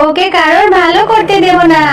ওকে কারোর ভালো করতে দেব না।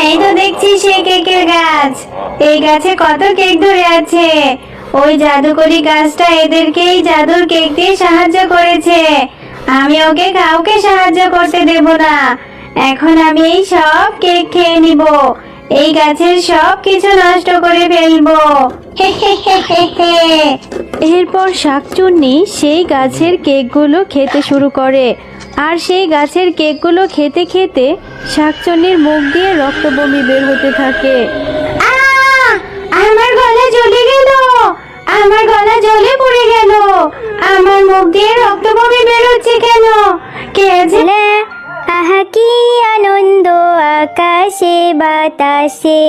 এই তো দেখছি সেই কেকের গাছ। এই গাছে কত কেক ধরে আছে। ওই জাদুকরি গাছটা এদেরকেই জাদুর কেক দিয়ে সাহায্য করেছে। আমি ওকে কাউকে সাহায্য করতে দেব না। এখন আমি এই সব কেক খেয়ে নিব। এই গাছের সব কিছু নষ্ট করে ফেলবো। হে হে হে হে হে। এরপর শাকচুন্নি সেই গাছের কেকগুলো খেতে শুরু করে। আর সেই গাছের কেকগুলো খেতে খেতে শাকচুন্নির মুখ দিয়ে রক্ত বমি বের হতে থাকে। আমার গলা জ্বলে গেল। আমার গলা জ্বলে পড়ে গেল। আমার মুখ দিয়ে রক্ত বমি বের হচ্ছে কেন? কে আছে? আহা কি আনন্দ আকাশে বাতাসে,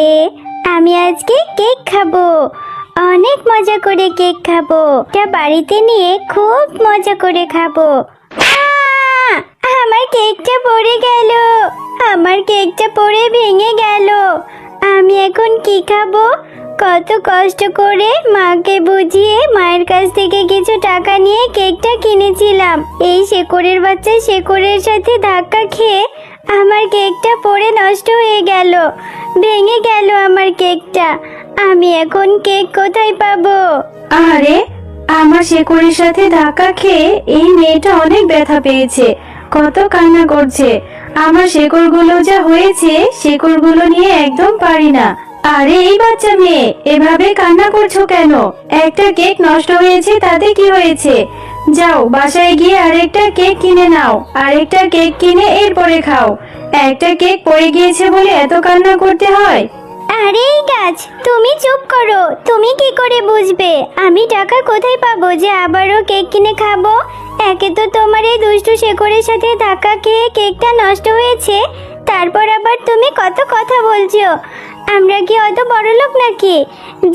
আমি আজকে কেক খাবো, অনেক মজা করে কেক খাবো, এটা বাড়িতে নিয়ে খুব মজা করে খাবো। আমার কেকটা পড়ে গেল, আমার কেকটা পড়ে ভেঙে গেল। আমি এখন কি খাবো? কত কষ্ট করে মাকে বুঝিয়ে মায়ের কাছ থেকে কিছু টাকা নিয়ে কেকটা কিনেছিলাম। এই শেকড়ের বাচ্চা শেকড়ের সাথে ধাক্কা খেয়ে আমার কেকটা পড়ে নষ্ট হয়ে গেল, ভেঙে গেল আমার কেকটা। আমি এখন কেক কোথায় পাবো? আরে, আমার শেকড়ের সাথে ধাক্কা খেয়ে এই মেয়েটা অনেক ব্যথা পেয়েছে, কত কান্না করছে। আমার শেকড়গুলো যা হয়েছে, শেকড়গুলো নিয়ে একদম পারি না। আরে এই বাচ্চা মেয়ে, এভাবে কান্না করছো কেন? একটা কেক নষ্ট হয়েছে, তাতে কি হয়েছে? যাও বাসায় গিয়ে আরেকটা কেক কিনে নাও, আরেকটা কেক কিনে এরপরে খাও। একটা কেক পড়ে গিয়েছে বলে এত কান্না করতে হয়? আরে এই গাছ, তুমি চুপ করো। তুমি কি করে বুঝবে আমি টাকা কোথায় পাবো যে আবারও কেক কিনে খাবো? একে তো তোমার এই দুষ্টু শেকড়ের সাথে ধাক্কা খেয়ে কেকটা নষ্ট হয়েছে, তারপর আবার তুমি কত কথা বলছো। আমরা কি অত বড়লোক নাকি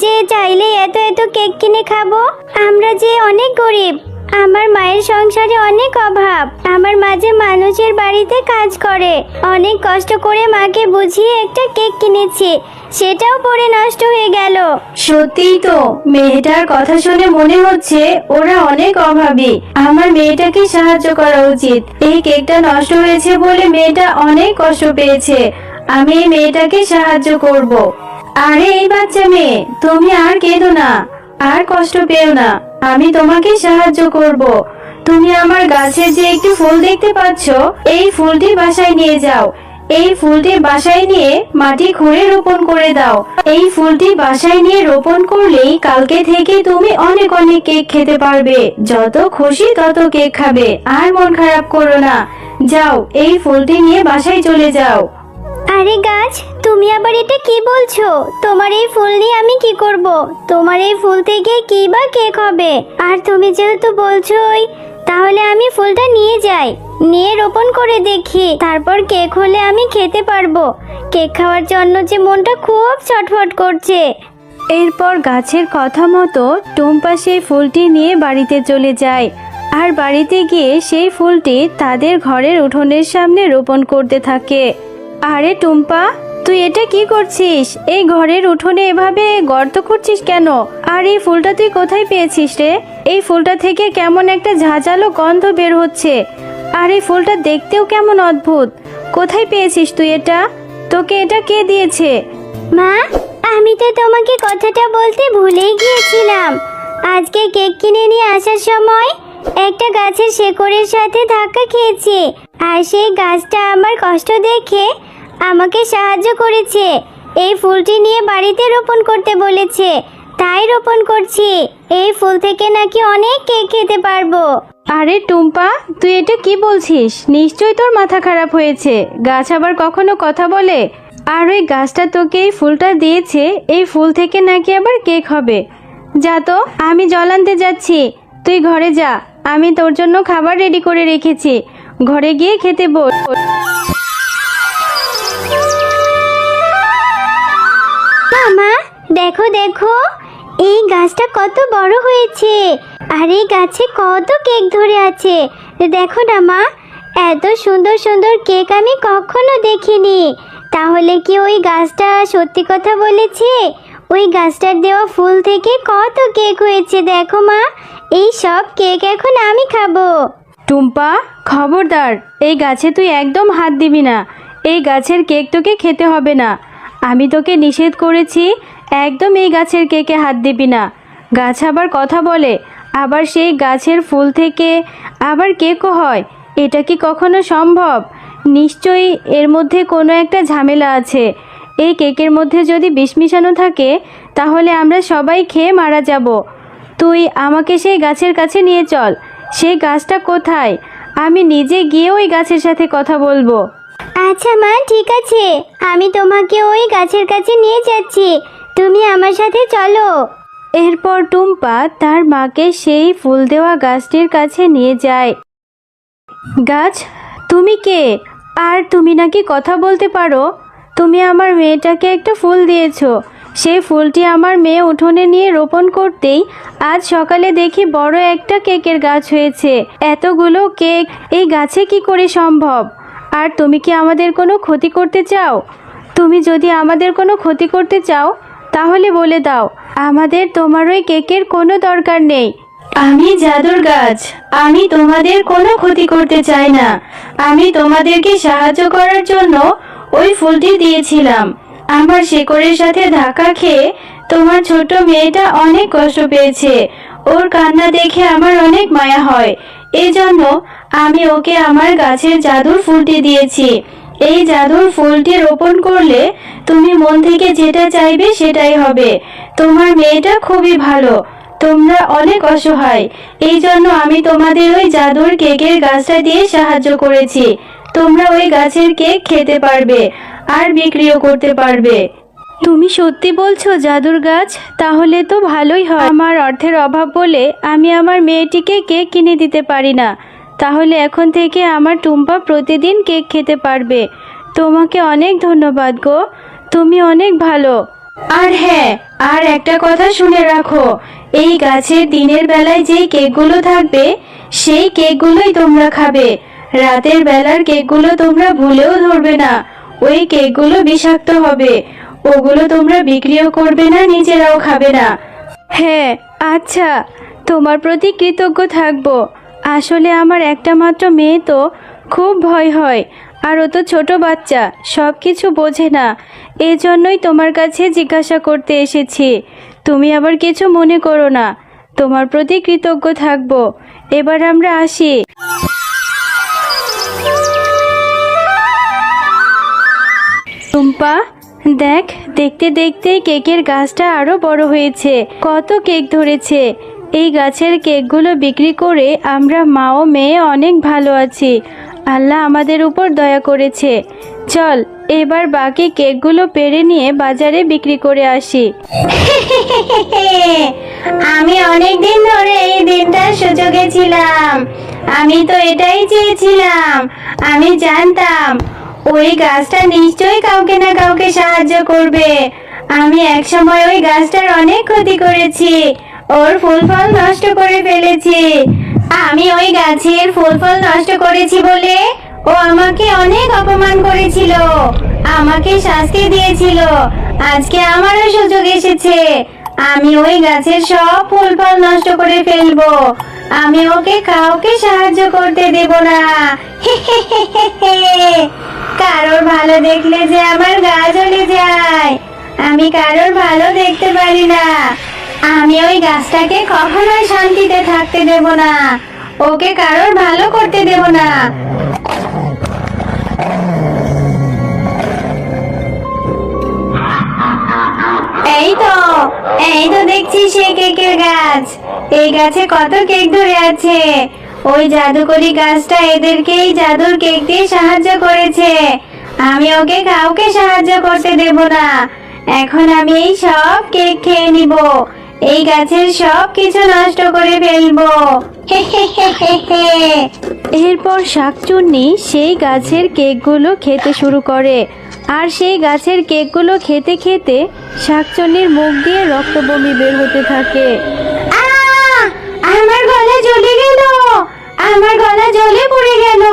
যে চাইলে এত এত কেক কিনে খাবো? আমরা যে অনেক গরিব। আমার মায়ের সংসারে অনেক অভাব। আমার মা যে মানুষের বাড়িতে কাজ করে, অনেক কষ্ট করে মাকে বুঝিয়ে একটা কেক কিনেছি, সেটাও পড়ে নষ্ট হয়ে গেল। সত্যিই তো, মেয়েটার কথা শুনে মনে হচ্ছে ওরা অনেক অভাবী। আমার মেয়েটাকে সাহায্য করা উচিত। এই কেকটা নষ্ট হয়েছে বলে মেয়েটা অনেক কষ্ট পেয়েছে। আমি এই মেয়েটাকে সাহায্য করব। আরে এই বাচ্চা মেয়ে, তুমি আর কেঁদো না, আর কষ্ট পেও না। আমি তোমাকে সাহায্য করব। তুমি আমার গাছে যে একটি ফুল দেখতে পাচ্ছ, এই ফুলটি বাসায় নিয়ে যাও। এই ফুলটি বাসায় নিয়ে মাটি খুঁড়ে রোপণ করে দাও। এই ফুলটি বাসায় নিয়ে রোপণ করলেই কালকে থেকে তুমি অনেক অনেক কেক খেতে পারবে। যত খুশি তত কেক খাবে, আর মন খারাপ করো না। যাও, এই ফুলটি নিয়ে বাসায় চলে যাও। আরে গাছ, তুমি আবার এটা কি বলছো? তোমার এই ফুল নিয়ে আমি কি করব? তোমার এই ফুল থেকে কি বা কেক হবে? আর তুমি যেহেতু বলছোই, তাহলে আমি ফুলটা নিয়ে যাই, নিয়ে রোপণ করে দেখি, তারপর কেক হলে আমি খেতে পারবো। কেক খাওয়ার জন্য যে মনটা খুব ছটফট করছে। এরপর গাছের কথা মতো টুম্পা সেই ফুলটি নিয়ে বাড়িতে চলে যায়। আর বাড়িতে গিয়ে সেই ফুলটি তাদের ঘরের উঠোনের সামনে রোপণ করতে থাকে। আরে টুম্পা, তুই এটা কি করছিস? এই ঘরের উঠোনে এভাবে গর্ত করছিস কেন? আর এই ফুলটা তুই কোথায় পেয়েছিস রে? এই ফুলটা থেকে কেমন একটা ঝাঁঝালো গন্ধ বের হচ্ছে। আর এই ফুলটা দেখতেও কেমন অদ্ভুত। কোথায় পেয়েছিস তুই এটা? তোকে এটা কে দিয়েছে? মা, আমি তো তোমাকে কথাটা বলতে ভুলেই গিয়েছিলাম। আজকে কেক কিনে নিয়ে আসার সময় একটা গাছের শেকড়ের সাথে ধাক্কা খেয়েছি, আর সেই গাছটা আমার কষ্ট দেখে আমাকে সাহায্য করেছে। এই ফুলটি নিয়ে বাড়িতে রোপণ করতে বলেছে, তাই রোপণ করছি। এই ফুল থেকে নাকি অনেক কেক খেতে পারবো। আরে টুম্পা, তুই এটা কি বলছিস? নিশ্চয়ই তোর মাথা খারাপ হয়েছে। গাছ আবার কখনো কথা বলে? আর ওই গাছটা তোকে এই ফুলটা দিয়েছে, এই ফুল থেকে নাকি আবার কেক হবে। যা তো, আমি জল আনতে যাচ্ছি, তুই ঘরে যা। আমি তোর জন্য খাবার রেডি করে রেখেছি, ঘরে গিয়ে খেতে বল। মামা, দেখো দেখো, এই গাছটা কত বড় হয়েছে, আর এই গাছে কত কেক ধরে আছে। দেখো না মা, এত সুন্দর সুন্দর কেক আমি কখনো দেখিনি। তাহলে কি ওই গাছটা সত্যি কথা বলেছে? ওই গাছটার দেওয়া ফুল থেকে কত কেক হয়েছে দেখো মা। এই সব কেক এখন আমি খাবো। টুম্পা, খবরদার, এই গাছে তুই একদম হাত দিবি না। এই গাছের কেক তোকে খেতে হবে না। আমি তোকে নিষেধ করেছি, একদম এই গাছের কেকে হাত দিবি না। গাছ আবার কথা বলে, আবার সেই গাছের ফুল থেকে আবার কেকও হয়। এটা কি কখনো সম্ভব? নিশ্চয়ই এর মধ্যে কোনো একটা ঝামেলা আছে। এই কেকের মধ্যে যদি বিষ মিশানো থাকে তাহলে আমরা সবাই খেয়ে মারা যাব। তুই আমাকে সেই গাছের কাছে নিয়ে চল। সেই গাছটা কোথায়? আমি নিজে গিয়ে ওই গাছের সাথে কথা বলবো। আচ্ছা মা, ঠিক আছে, আমি তোমাকে ওই গাছের কাছে নিয়ে যাচ্ছি, তুমি আমার সাথে চলো। এরপর টুম্পা তার মাকে সেই ফুল দেওয়া গাছটির কাছে নিয়ে যায়। গাছ, তুমি কে? আর তুমি নাকি কথা বলতে পারো? তুমি আমার মেয়েটাকে একটা ফুল দিয়েছো। সেই ফুলটি আমার মেয়ে উঠোনে নিয়ে রোপণ করতেই আজ সকালে দেখি বড় একটা কেকের গাছ হয়েছে। এতগুলো কেক এই গাছে কি করে সম্ভব? আর তুমি কি আমাদের কোনো ক্ষতি করতে চাও? তুমি যদি আমাদের কোনো ক্ষতি করতে চাও তাহলে বলে দাও, আমাদের তোমার ওই কেকের কোনো দরকার নেই। আমি জাদুর গাছ, আমি তোমাদের কোনো ক্ষতি করতে চাই না। আমি তোমাদেরকে সাহায্য করার জন্য ওই ফুলটি দিয়েছিলাম। আমার শেকড়ের সাথে ধাক্কা খেয়ে তোমার ছোট মেয়েটা অনেক কষ্ট পেয়েছে। ওর কান্না দেখে আমার অনেক মায়া হয়। এই জন্য আমি ওকে আমার গাছের জাদুর ফুলটি দিয়েছি। এই জাদুর ফুলটি রোপণ করলে তুমি মন থেকে যেটা চাইবে সেটাই হবে। তোমার মেয়েটা খুবই ভালো, তোমরা অনেক অসহায়। এই জন্য আমি তোমাদের ওই জাদুর কেকের গাছটা দিয়ে সাহায্য করেছি। তোমরা ওই গাছের কেক খেতে পারবে আর বিক্রিও করতে পারবে। তুমি সত্যি বলছো জাদুর গাছ? তাহলে তো ভালোই হয়। আমার অর্থের অভাব বলে আমি আমার মেয়েটিকে কেক কিনে দিতে পারি না। তাহলে এখন থেকে আমার টুম্পা প্রতিদিন কেক খেতে পারবে। তোমাকে অনেক ধন্যবাদ গো, তুমি অনেক ভালো। আর হ্যাঁ, আর একটা কথা শুনে রাখো, এই গাছের দিনের বেলায় যেই কেকগুলো থাকবে সেই কেকগুলোই তোমরা খাবে। রাতের বেলার কেকগুলো তোমরা ভুলেও ধরবে না। ওই কেকগুলো বিষাক্ত হবে, ওগুলো তোমরা বিক্রিও করবে না, নিজেরাও খাবে না। হ্যাঁ, আচ্ছা, তোমার প্রতি কৃতজ্ঞ থাকবো। আসলে আমার একটা মাত্র মেয়ে তো, খুব ভয় হয়। আর ও তো ছোট বাচ্চা, সব কিছু বোঝে না। এই জন্যই তোমার কাছে জিজ্ঞাসা করতে এসেছি। তুমি আবার কিছু মনে করো না। তোমার প্রতি কৃতজ্ঞ থাকবো। এবার আমরা আসি। টুম্পা, দেখ, দেখতে দেখতে কেকের গাছটা আরো বড় হয়েছে। কত কেক ধরেছে। এই গাছের কেকগুলো বিক্রি করে আমরা মা ও মেয়ে অনেক ভালো আছি। আল্লাহ আমাদের উপর দয়া করেছে। চল এবার বাকি কেকগুলো পেড়ে নিয়ে বাজারে বিক্রি করে আসি। আমি অনেক দিন ধরে এই দিনটার সুযোগে ছিলাম। আমি তো এটাই চেয়েছিলাম। আমি জানতাম ওই গাছটা নিশ্চয়ই কাউকে না কাউকে সাহায্য করবে। আমি একসময় ওই গাছটার অনেক ক্ষতি করেছি, ওর ফুল ফল নষ্ট করে ফেলেছি। আমি ওই গাছের ফুল ফল নষ্ট করেছি বলে ও আমাকে অনেক অপমান করেছিল, আমাকে শাস্তি দিয়েছিল। আজকে আমারও সুযোগ এসেছে। আমি ওই গাছের সব ফুল ফল নষ্ট করে ফেলবো। আমি ওকে কাউকে সাহায্য করতে দেব না। কারোর ভালো দেখলে যে আমার গা জ্বলে যায়। আমি কারোর ভালো দেখতে পারি না। আমি ওই গাছটাকে কখনোই শান্তিতে থাকতে দেব না। ওকে কারোর ভালো করতে দেব না। এই তো দেখছি সেই কেকের গাছ। এই গাছে কত কেক ধরে আছে। ওই জাদুকরি গাছটা এদেরকেই জাদুর কেক দিয়ে সাহায্য করেছে। আমি ওকে কাউকে সাহায্য করতে দেব না। এখন আমি এই সব কেক খেয়ে নিব। এই গাছের সব কিছু নষ্ট করে ফেলবো। এরপর শাকচুন্নি সেই গাছের কেকগুলো খেতে শুরু করে। আর সেই গাছের কেকগুলো খেতে খেতে শাকচুন্নির মুখ দিয়ে রক্ত বমি বের হতে থাকে। আমার গলা জ্বলে গেল, আমার গলা জ্বলে পড়ে গেল।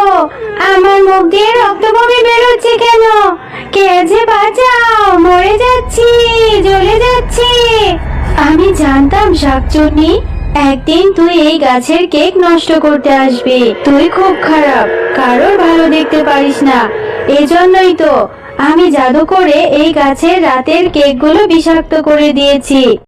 আমার মুখ দিয়ে রক্ত বমি বেরোচ্ছে কেন? কে আছে, বাঁচাও, মরে যাচ্ছি, জ্বলে যাচ্ছি। আমি জানতাম শাকচুন্নি, একদিন তুই এই গাছের কেক নষ্ট করতে আসবি। তুই খুব খারাপ, কারোর ভালো দেখতে পারিস না। এজন্যই তো আমি জাদু করে এই গাছের রাতের কেকগুলো বিষাক্ত করে দিয়েছি।